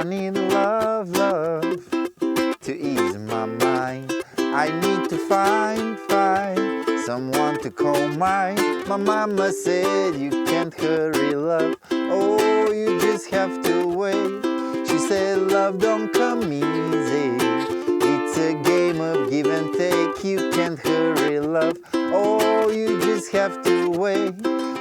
I need love, love to ease my mind. I need to find someone to call mine. My mama said you can't hurry love, oh you just have to wait. She said love don't come easy, it's a game of give and take. You can't hurry love, oh you just have to wait.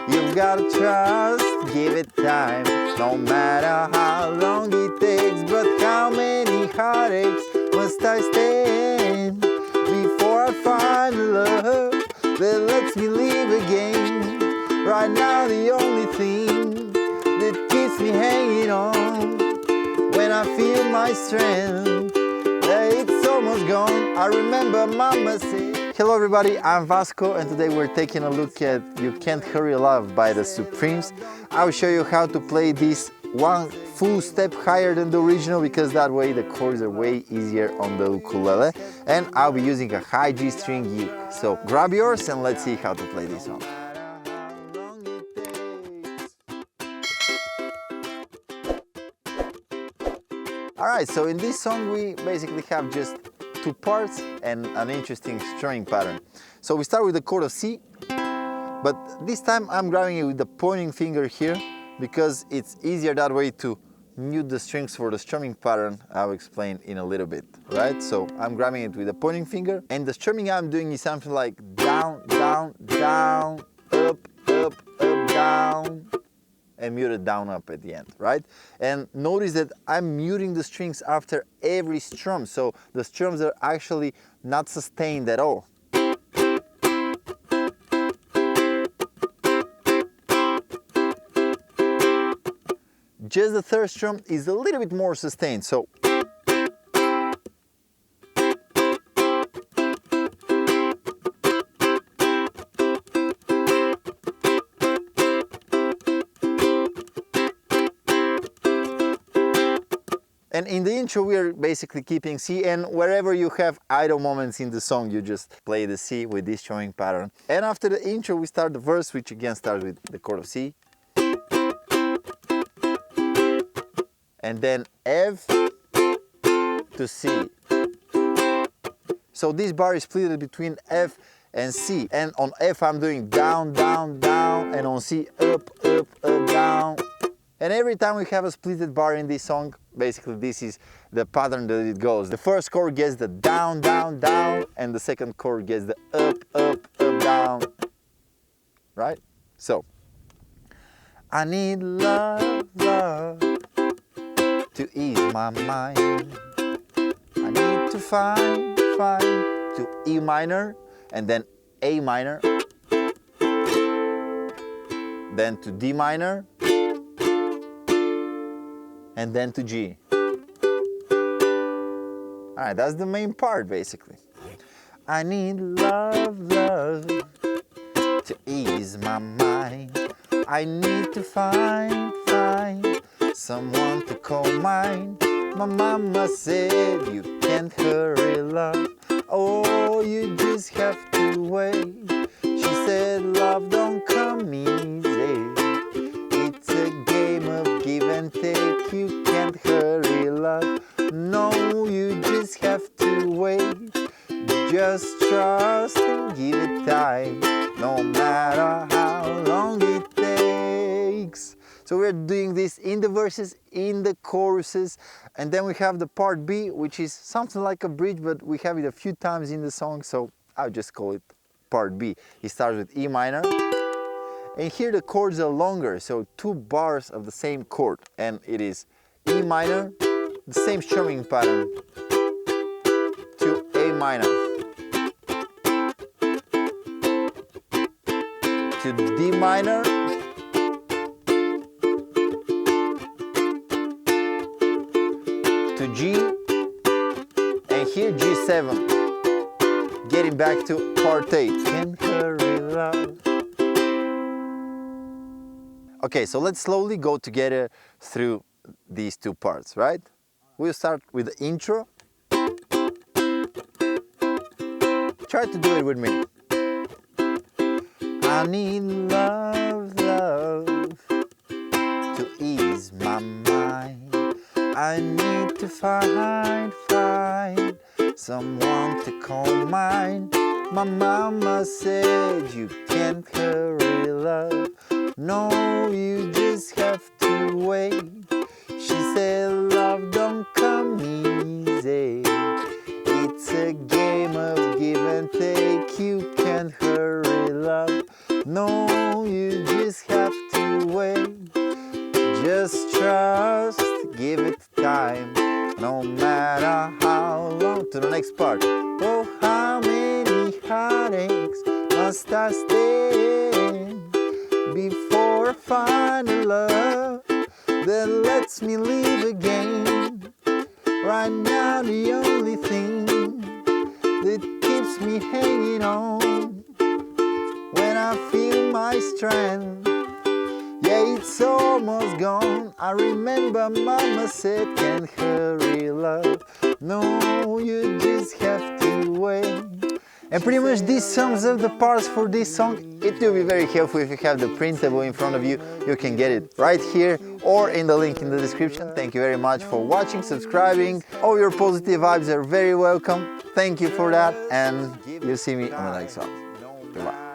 You've gotta trust, give it time, no matter how long it takes. But how many heartaches must I stand before I find love that lets me live again? Right now the only thing that keeps me hanging on, when I feel my strength, it's almost gone. I remember mama said. Hello everybody, I'm Vasco and today we're taking a look at You Can't Hurry Love by the Supremes. I'll show you how to play this one full step higher than the original, because that way the chords are way easier on the ukulele, and I'll be using a high G string uke. So grab yours and let's see how to play this song. Alright, so in this song we basically have just two parts and an interesting strumming pattern. So we start with the chord of C, but this time I'm grabbing it with the pointing finger here because it's easier that way to mute the strings for the strumming pattern. I'll explain in a little bit, right? So I'm grabbing it with the pointing finger, and the strumming I'm doing is something like down, down, down, up, up, up, down, and muted down up at the end, right? And notice that I'm muting the strings after every strum, so the strums are actually not sustained at all. Just the third strum is a little bit more sustained, so and in the intro we are basically keeping C, and wherever you have idle moments in the song you just play the C with this strumming pattern. And after the intro we start the verse, which again starts with the chord of C, and then F to C. So this bar is split between F and C, and on F I'm doing down, down, down, and on C up, up, up, down. And every time we have a splitted bar in this song, basically this is the pattern that it goes. The first chord gets the down, down, down, and the second chord gets the up, up, up, down, right? So, I need love, love to ease my mind. I need to find to E minor, and then A minor, then to D minor, and then to G. Alright, that's the main part basically. I need love, love to ease my mind. I need to find someone to call mine. My mama said you can't hurry love, oh you just have to wait. She said love don't come easy, it's a game of give and take. You can't hurry love, no you just have to wait. Just trust and give it time, no matter how long it takes. So we're doing this in the verses, in the choruses, and then we have the part B, which is something like a bridge, but we have it a few times in the song, so I'll just call it part B. It starts with E minor, and here the chords are longer, so two bars of the same chord, and it is E minor, the same strumming pattern, to A minor, to D minor, to G, and here G7, getting back to part 8. Can't hurry love. Okay, so let's slowly go together through these two parts, right? We'll start with the intro. Try to do it with me. I need love, love to ease my mind. I need to find someone to call mine. My mama said you can't hurry love. No, you just have to wait. She said love don't come easy. It's a game of give and take. You can't hurry love. No, you just have to wait. Just trust, give it time, no matter how long. To the next part. Oh, how many heartaches must I stay in before I find a love that lets me live again? Right now the only thing that keeps me hanging on, when I feel my strength, yeah, it's almost gone. I remember mama said can't hurry love. No, you just have to wait. And pretty much this sums up the parts for this song. It will be very helpful if you have the printable in front of you. You can get it right here or in the link in the description. Thank you very much for watching, subscribing. All your positive vibes are very welcome. Thank you for that, and you'll see me on the next one. Goodbye.